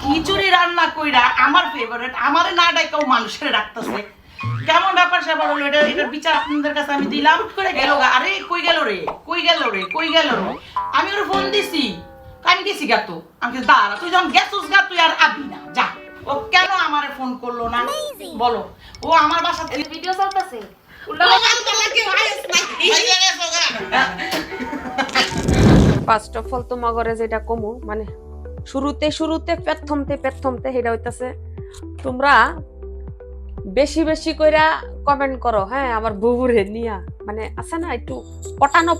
খিচুড়ি রান্না কইরা আমার ফেভারিট আমারে না ডাইকাও মানুষের রাখতেছে কেমন ব্যাপার স্যাপার হলো এটার বিচার আপনাদের কাছে আমি দিলাম করে গেল আরে কই গেল রে আমি ওর ফোন দিছি আমি গেছি গা তো আমি দাঁড়া তুই যখন গেছিস গা তুই আর আবি না যা ও কেন আমারে ফোন করলো না বলো ও আমার বাসা থেকে ভিডিও চলতেছে ফার্স্ট অফ অল তোমাগরে যেটা কমু মানে শুরুতে প্রথমতে সেটা হইতাছে তোমরা বেশি বেশি কইরা কমেন্ট করো হ্যাঁ আমার বুবুরে নিয়া মানে আছে না একটু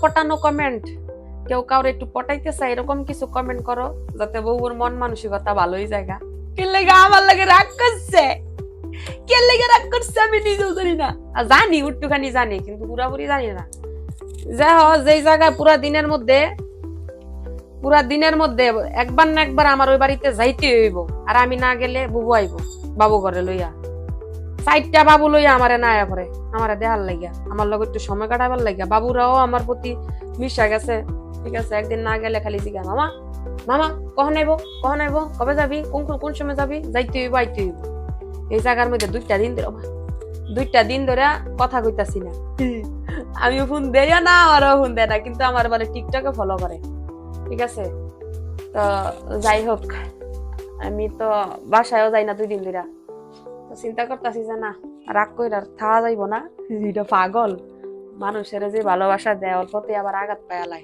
পটানো কমেন্ট কেউ কাউরে একটু পটাইতে চায় এরকম কিছু কমেন্ট করো যাতে বুবুর মন মানসিকতা ভালোই জায়গা কে লাগে আমার লাগে রাগ করছে আমি নিজেও জানি না জানি একটুখানি জানি কিন্তু পুরাপুরি জানি না যেই জায়গায় পুরা দিনের মধ্যে একবার না একবার আমার ওই বাড়িতে যাইতে হইব আর আমি না গেলে বুবু আইব বাবু ঘরে লইয়া 4টা বাবু লইয়া আমারে না আয়া পরে আমারে দেখার লাগিয়া আমার লগে একটু সময় কাটাবার লাগিয়া বাবুরাও আমার প্রতি মিশা গেছে ঠিক আছে একদিন না গেলে খালি জিগা মামা কখন আইব কবে যাবি কোন সময় যাবি যাইতে হইব আইতে হইব এই জায়গার মধ্যে 2টা দিন ধরে কথা কইতাছি না আমি ফোন দেই না আমারও ফোন দেয় না কিন্তু আমার বলে টিকটকে ফলো করে ঠিক আছে তো যাই হোক আমি তো বাসায়ও যাই না 2 দিন ধরে তো চিন্তা করতেছি যে না রাগ কইরা থাকা যাইব না এটা পাগল মানুষের যে ভালোবাসা দেয় অল্পতে আবার আঘাত পায়ালাই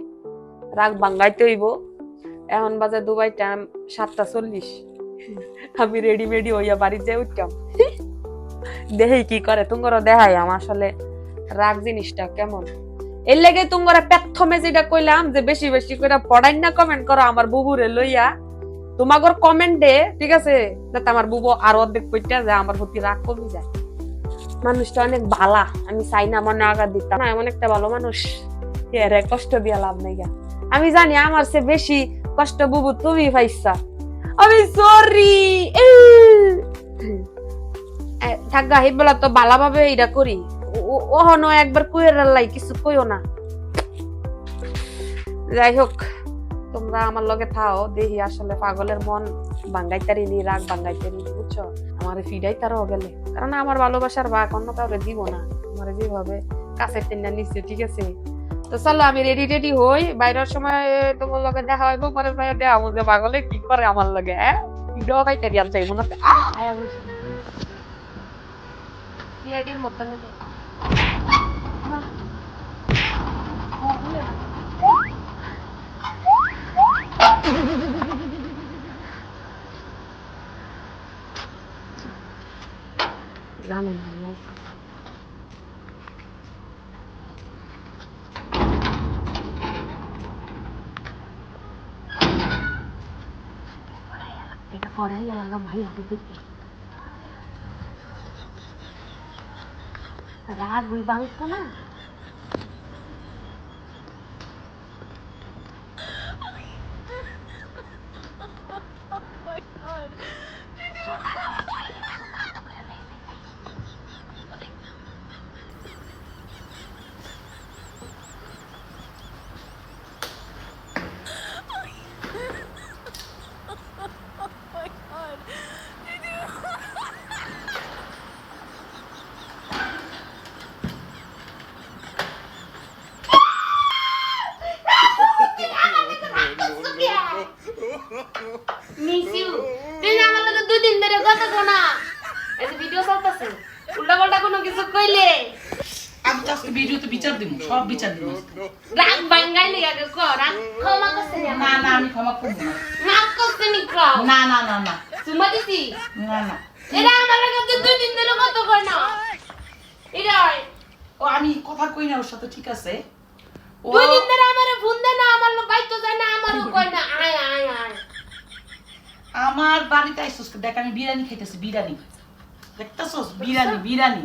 রাগ ভাঙ্গাইতে হইব এখন বাজে দুবাই টাইম 7:40 আমি রেডিমেডি হইয়া বাড়িতে যাই উঠতাম দেখি কি করে তুঙ্গর দেখাই আমার আসলে রাগ জিনিসটা কেমন এর লেগে তুঙ্গর প্রথমে যেটা কইলাম যে বেশি বেশি করে পড়াই না কমেন্ট করো আমার বুবুরে লইয়া তোমাগর কমেন্টে ঠিক আছে যাতে আমার বুবু আর অর্ধেক কইটা যায় আমার প্রতি রাগ কমে যায় মানুষটা অনেক ভালা আমি চাই না মনে আঘাত দিতাম না এমন একটা ভালো মানুষ এর কষ্ট দিয়া লাভ নাই গা আমি জানি আমার চেয়ে বেশি কষ্ট বুবু তুমি পাইছা আমি সরি থাকা হেবলা তো ভালোভাবে এটা করি ওহনো একবার কইরা লাই কিছু কইও না যাই হোক তোমরা আমার লগে থাও দেখি আসলে পাগলের মন ভাঙ্গাইতারিনি রাগ ভাঙ্গাইতারিনি বুঝছো আমার ফিডাইতারও গেলে কারণ আমার ভালোবাসার ভাগ অন্য কাউরে দিব না আমার যেভাবে কাছের টেনে নিচ্ছে ঠিক আছে তো চলো আমি রেডি হই বাইরের সময় তোমার লগে দেখা হইব পরে ভাই দেখা আমাদের পাগলে কি করে আমার লগে হ্যাঁ ভিডিও খাইতারি আর চাই মনে আয়া বুঝছি রেডির মতন জানেন এটা পরে গেলাম ভাই আমি দেখি রাগ ওই বাংতো না মিস ইউ তুই আমার লগে 2 দিন ধরে কথা কোনা এই ভিডিও চলতেছে উল্টাপাল্টা কোনো কিছু কইলে আমি তো আজকে ভিডিওতে বিচার দিব সব বিচার দিব রাগ ভাঙ্গাইলে আগে কর রাগ ক্ষমা করতে না আমি ক্ষমা করব না মাফ করতে নি কও না সুমা দিছি না এরা আমার লগে 2 দিন ধরে কথা কয় না এরা ও আমি কথা কই না ওর সাথে ঠিক আছে ও 2 দিন ধরে আমারে ফোন দেয় না আমার লোক বাইতো যায় না আমারও কয় না আয় আমার বাড়িতে আইছস দেখ আমি বিরিয়ানি খাইতেছি বিরিয়ানি দেখতেছস বিরিয়ানি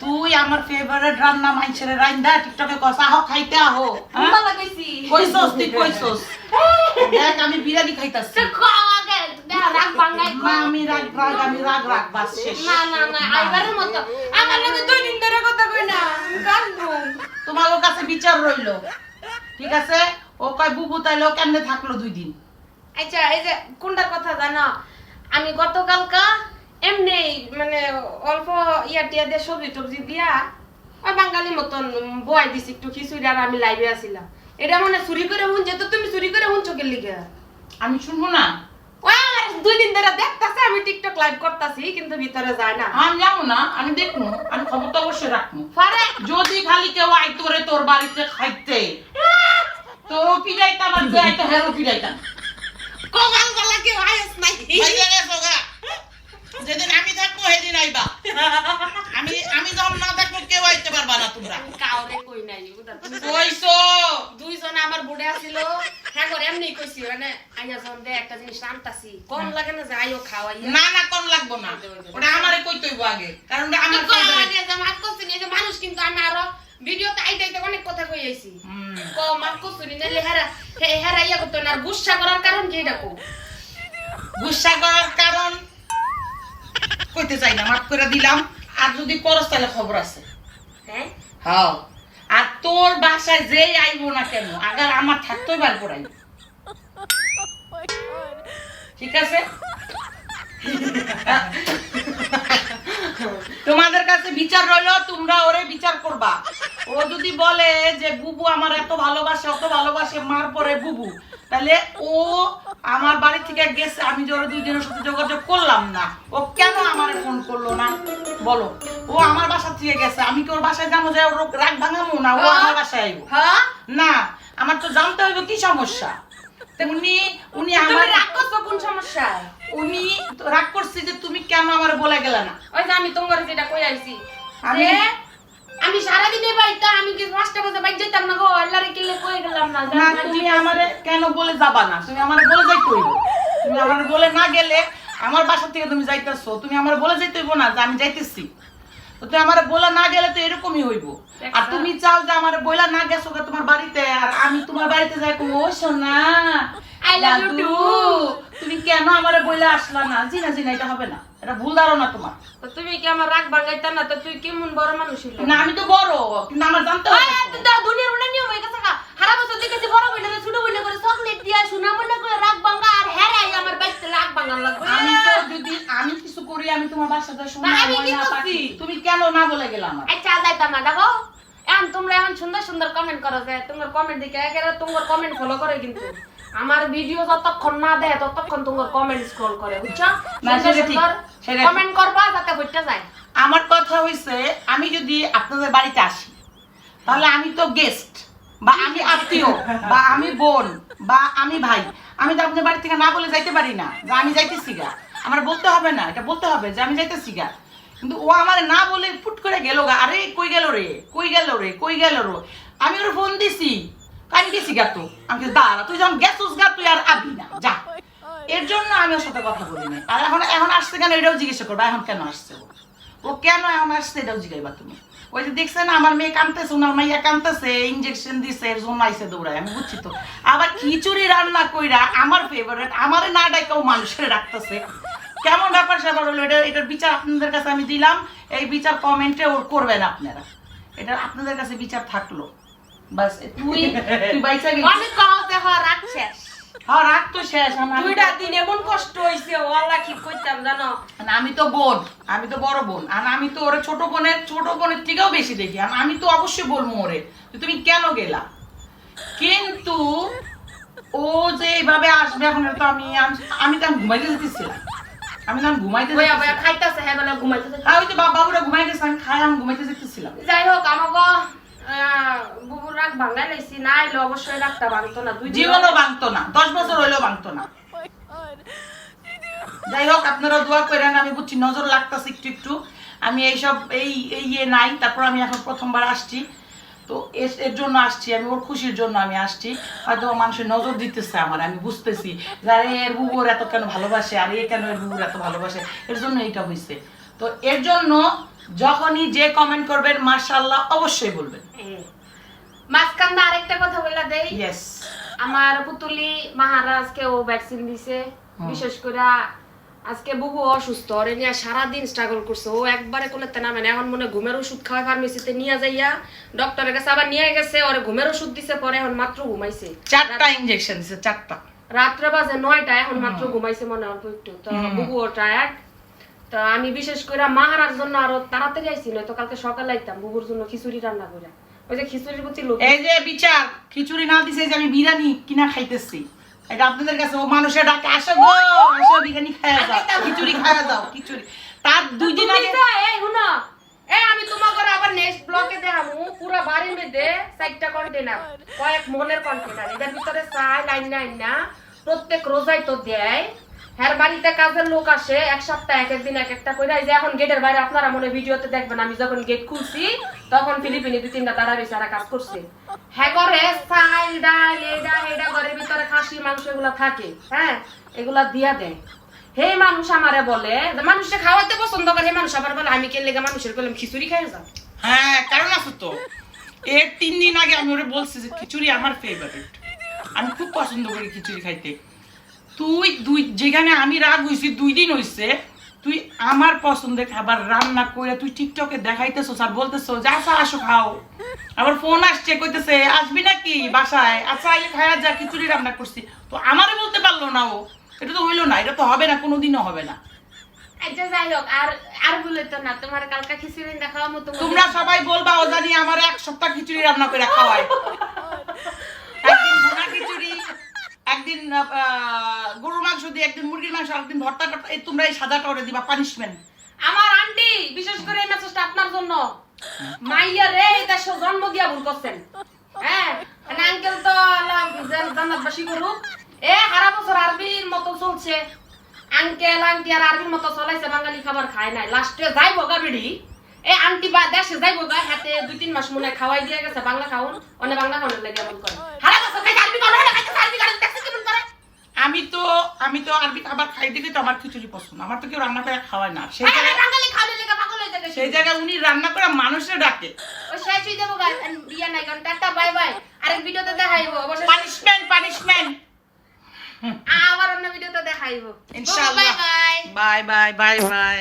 তুই আমার ফেভারিট রান্না মাইছেরে রাইন্দা টিকটকে কসা হো খাইতে আহো ভালো লাগাইছি কইছস দেখ আমি বিরিয়ানি খাইতাছি তো খাওয়া আগে দেখ রাগ ভাঙ্গাই না আমি রাগ বাস শেষ না আইবারের মতো আমার লগে 2 দিন ধরে কথা কই না কান্দু তোমার কাছে বিচার রইলো ঠিক আছে ও কয় বুবু তাইলো কেমনে থাকলো 2 দিন আচ্ছা এই যে কোনটার কথা জানো আমি গতকালকা এমনি মানে অল্প টিয়া দিয়ে সবজি টবজি দিয়া ওই বাঙালি মতন বয়াই দিছি একটু খিচুড়ি আর আমি লাইভে আসিলাম। এটা মনে চুরি করে হুনছে, তো তুমি চুরি করে হুনছো কে লিগে? আমি শুনবো না? ওই আমার 2 দিন ধরে দেখতাছে আমি টিকটক লাইভ করতাছি, কিন্তু ভিতরে যায় না। আমি যাবো না, আমি দেখবো, আমি খবর তো অবশ্যই রাখবো। পরে যদি খালি কেউ আইতরে তোর বাড়িতে খাইতে তো পিড়াইতাম, আর যে আইতো হেরো পিড়াইতাম। কমাল গলা কেউ আইস নাই। যেদিন আমি থাকবো সেদিন আইবা। আমি যখন না থাকবো কেউ আইতে পারবা না তোমরা। কাউরে কই নাই বুঝা তুমি কইছো দুইজন আমার বুড়ে আছিল, হ্যাঁ করে এমনি কইছি মানে আইয়া যখন দে একটা জিনিস আনতাছি কম লাগে না, যাইও খাওয়াইয়া না না কম লাগবো না, ওটা আমারে কইতে হইব আগে, কারণ ওটা আমার আগে যে মাত করছি যে মানুষ, কিন্তু আমি আরো ভিডিওতে আইতে অনেক কথা কই আইছি কম মাত করছি নিলে হেরা ইয়া করতো না। আর গুসা করার কারণ কি দেখো? গুসা করার কারণ কইতে চাই না, মাফ করে দিলাম। আর যদি করস তাহলে খবর আছে। হ্যাঁ হ্যাঁ, আর তোর বাসায় যেই আইবো না কেন আগার আমার থাকতেই বার করাই, ঠিক আছে? তোমাদের কাছে বিচার রইলো, তোমরা ওরে বিচার করবা। ও যদি বলে যে বুবু আমার এত ভালোবাসে, অত ভালোবাসে, মার পরে বুবু, তাহলে ও আমার বাড়ি থেকে গেছে, আমি যে ওরা 2 দিনের সাথে যোগাযোগ করলাম না, ও কেন আমার ফোন করলো না বলো? ও আমার বাসা থেকে গেছে, আমি কি ওর বাসায় যাবো, যে ওর রাগ ভাঙামো না? ও আমার বাসায় আইবো হ্যাঁ না? আমার তো জানতে হইব কি সমস্যা। উনি আমার রাগ করছো কোন সমস্যা? উনি তো রাগ করছে যে তুমি কেন আমার বলে গেলে না। ওই যে আমি তোমার যেটা কই আইছি আমি- যে আমি সারা দিনে বাইতা, আমি কি 5টা বাজে বাইক যেতাম না গো, আল্লাহরে কিলে কই গেলাম না। না, তুমি আমারে কেন বলে যাবা না? তুমি আমারে বলে যাইতে হইব। তুমি আমারে বলে না গেলে, আমার বাসা থেকে তুমি যাইতেছো, তুমি আমারে বলে যাইতে হইব না যে আমি যাইতেছি। তো তুমি আমারে বলে না গেলে তো এরকমই হইব। আর তুমি চাও যে আমারে বলে না গেছো গা তোমার বাড়িতে, আর আমি তোমার বাড়িতে যাই কই, ও সোনা I love you দাদু, too। তুমি কেন আমারে বলে আসলা না? জি না, এটা হবে না, এটা ভুল ধারণা তোমার। তো তুমি কি আমার রাগ ভাঙাইতা না? তো তুই কেমন বড় মানুষ হইলি? না, আমি তো বড়, কিন্তু আমার জানতে হবে তো। দুনিয়ার উন্নয়ন নিয়ম হয়ে গেছে। হারা বছর দেখেছি বড় বইলে ছোট বইলে করে চকলেট দিয়া সোনা বইলে করে রাগ ভাঙা, আর হেরাই আমার বাইতে রাগ ভাঙা লাগবে। আমি তো যদি আমি কিছু করি, আমি তোমার বাসাতে শুনি, না, আমি কি করছি? তুমি কেন না বলে গেলা আমার? আচ্ছা যাইতাম না দেখো, এখন তোমরা এখন সুন্দর সুন্দর কমেন্ট করো, যে তোমার কমেন্ট দেখে একেবারে তোমার কমেন্ট ফলো করে, কিন্তু আমার ভিডিও যতক্ষণ না দেয় ততক্ষণ তোমার কমেন্ট স্ক্রল করে, বুঝছো? না, সেটা ঠিক, সেটা ঠিক। কমেন্ট করবা যাতে বইটা যায়। আমার কথা হইছে, আমি যদি আপনাদের বাড়িতে আসি, তাহলে আমি তো গেস্ট, বা আমি আত্মীয়, বা আমি বোন, বা আমি ভাই, আমি তো আপনাদের বাড়ি থেকে না বলে যাইতে পারি না যে আমি যাইতেছি গা। আমার বলতে হবে না, এটা বলতে হবে যে আমি যাইতেছি গা। কিন্তু ও আমার না বলে ফুট করে গেল গা, আরে কই গেল রে, কই গেল রে, কই গেল রে। আমি ওর ফোন দিছি, আমি গেছি গা, তো আমি বলছি, দাঁড়া, তুই যখন গেছিস গা, তুই আর আবি না, যা। এর জন্য আমি ওর সাথে কথা বলি নাই। আর এখন আসছে কেন এটাও জিজ্ঞাসা করবা, এখন কেন আসছে ও কেন এখন আসছে এটাও জিজ্ঞাসা তুমি। ওই যে দেখছে না আমার মেয়ে কাঁদতেছে, ওনার মাইয়া কাঁদতেছে, ইনজেকশন দিছে, এর জন্য আইসে দৌড়ায়, আমি বুঝছি তো। আবার খিচুড়ি রান্না কইরা আমার ফেভারিট, আমারে না ডাইকাও মানুষের রাখতেছে, কেমন ব্যাপার স্যাপার হলো? এটার বিচার আপনাদের কাছে আমি দিলাম, এই বিচার কমেন্টে ওর করবেন আপনারা, এটা আপনাদের কাছে বিচার থাকলো। বাস তুই বাইসা গেলি, আমি কওতে হ রাগ শেষ। হ্যাঁ রাগ তো শেষ। 2টা দিন এমন কষ্ট হইছে, ওয়াল্লাহ কি কইতাম জানো? আমি তো বোন, আমি তো বড় বোন, আর আমি তো ওরে ছোট বোনের থেকেও বেশি দেখি। আমি তো অবশ্যই বলবো ওরে যে তুমি কেন গেলা, কিন্তু ও যে এইভাবে আসবে এখন, তো আমি তো ঘুমাইতে যেতেছিলাম, আমি ঘুমাইতে ওই আবার খাইতাছে, হ্যাঁ বলে ঘুমাইতেছে। ওই তো বাবুরা ঘুমাই গেছে, আমি খাই, আমি ঘুমাইতে যেতেছিলাম। যাই হোক, আমাকে বুবুর রাগ ভাঙাই লাইছি, না আইলে অবশ্যই রাগটা ভাঙতো না, জীবনও ভাঙতো না, 10 বছর হইলেও ভাঙতো না। যাই হোক, আপনারা দোয়া করেন, আমি বুঝছি নজর লাগতেছে একটু একটু, আমি এইসব ইয়ে নাই। তারপর আমি এখন প্রথমবার আসছি, তো এর জন্য আসছি, আমি ওর খুশির জন্য আমি আসছি। হয়তো মানুষের নজর দিতেছে আমার, আমি বুঝতেছি যে আরে এর বুবুর এত কেন ভালোবাসে, আর এ কেন এর বুবুর এত ভালোবাসে, এর জন্য এইটা হয়েছে। তো এর জন্য যখনই যে কমেন্ট করবেন মাশাআল্লাহ অবশ্যই বলবেন। মাঝখানে আরেকটা কথা বলে দেই, ইয়েস, আমার পুতুলি মহারাজকে ও ভ্যাকসিন দিছে। বিশেষ করে আজকে বুবু অসুস্থ, ওরে নিয়ে সারাদিন স্ট্রাগল করছে, ও একবারে কোলেতে নামে না। এখন মনে ঘুমের ওষুধ খাওয়াই ফার্মেসিতে নিয়ে যাইয়া ডক্টরের কাছে আবার নিয়ে গেছে, ওরে ঘুমের ওষুধ দিছে, পরে এখন মাত্র ঘুমাইছে। 4টা ইনজেকশন দিছে, 4টা। রাত্রে বাজে 9টা, এখন মাত্র ঘুমাইছে মনে অল্প একটু। তো বুবুও টায়ার্ড। তো আমি বিশেষ করে মাহারার জন্য আরো তাড়াতাড়ি আইছি, নয়তো কালকে সকালে আইতাম বুবুর জন্য খিচুড়ি রান্না করে। ওই যে খিচুড়ির প্রতি লোভ। এই যে বিচার খিচুড়ি না দিছে, যে আমি বিরিয়ানি কিনা খাইতেছি, এটা আপনাদের কাছে ও মানুষের ডাকে আসো গো, আসো বিরিয়ানি খাওয়া যাও, খিচুড়ি খাওয়া যাও, খিচুড়ি। তার 2 দিন আগে এই শুনো, আমি তোমার ঘরে আবার নেক্সট ব্লকে দেখামু পুরো বাড়ির মধ্যে 4টা কন্টেনার, কয়েক মনের কন্টেনার, এটার ভিতরে চাই লাইন না প্রত্যেক রোজাই তো দেয়। হ্যার বাড়িতে কাজের লোক আসে, এক সপ্তাহ এক একদিন এক একটা করে। এই যে এখন গেটের বাইরে আপনারা মনে ভিডিওতে দেখবেন, আমি যখন গেট খুলছি তখন ফিলিপিনি 2-3টা তারা বেচারা কাজ করছে। হ্যাঁ ঘরে চাল ডাল এটা ঘরের ভিতরে খাসি মাংস এগুলা থাকে, হ্যাঁ এগুলা দিয়া দেয়। হে মানুষ আমারে বলে যে মানুষে খাওয়াতে পছন্দ করে, হে মানুষ আবার বলে আমি কে লেগে মানুষের বললাম খিচুড়ি খাই যাও। হ্যাঁ কারণ আছে তো, এর 3 দিন আগে আমি ওরে বলছি যে খিচুড়ি আমার ফেভারিট, আমি খুব পছন্দ করি খিচুড়ি খাইতে। তুই যেখানে আমি রাগ হইছি 2 দিন হইছে, তুই আমার পছন্দের খাবার রান্না করে তুই টিকটকে দেখাইতেছো আর বলতেছো যে আচ্ছা আসো খাও। আবার ফোন আসছে কইতেছে আসবি নাকি বাসায়, আচ্ছা আইলে খাওয়া যা, খিচুড়ি রান্না করছি। তো আমারে বলতে পারলো না ও, এটা তো হইলো না, এটা তো হবে না, কোনোদিনও হবে না। আচ্ছা যাই হোক, আর বলে তো না তোমার কালকা খিচুড়ি দেখাও মতো। তোমরা সবাই বলবা ও জানি আমার 1 সপ্তাহ খিচুড়ি রান্না করে খাওয়ায়। একদিন ভুনা খিচুড়ি, একদিন গরুর মাংস দিয়ে, একদিন মুরগির মাংস, একদিন ভর্তা টর্তা, এই তোমরা এই সাজাটা ওরে দিবা পানিশমেন্ট। আমার আন্টি বিশেষ করে এই মেসেজটা আপনার জন্য। মাইয়া রে এটা জন্ম দিয়া ভুল করছেন। হ্যাঁ আঙ্কেল তো আল্লাহ জান্নাতবাসী করুক। সারা বছর আরবির মতো চলছে, আঙ্কেল আন্টি আর আরবির মতো চলাইছে, বাঙালি খাবার খায় নাই। লাস্টে যাইবো গা বেড়ি, আন্টি বা দেশে যাইবো গা, হাতে 2-3 মাস মনে খাওয়াই দিয়ে গেছে বাংলা খাওন, অনেক বাংলা খাওয়ানোর লাগে এমন করে। সারা বছর খাই আরবি খাওয়ানো, আরবি খাওয়ানো দেখছে কেমন করে। আমি তো আরবি খাবার খাই দেখে তো আমার খিচুড়ি পছন্দ। আমার তো কেউ রান্না করে খাওয়ায় না, সেই বাঙালি খাওয়ানোর লাগে পাগল হয়ে যায়। সেই জায়গায় উনি রান্না করে মানুষের ডাকে। ওই শেষই দেবো গা, বিয়ে নাই কারণ। টাটা বাই বাই, আরেক ভিডিওতে দেখাইবো অবশ্যই। পানিশমেন্ট আবার অন্য ভিডিওতে দেখাইবো ইনশাআল্লাহ। Bye bye bye bye bye bye.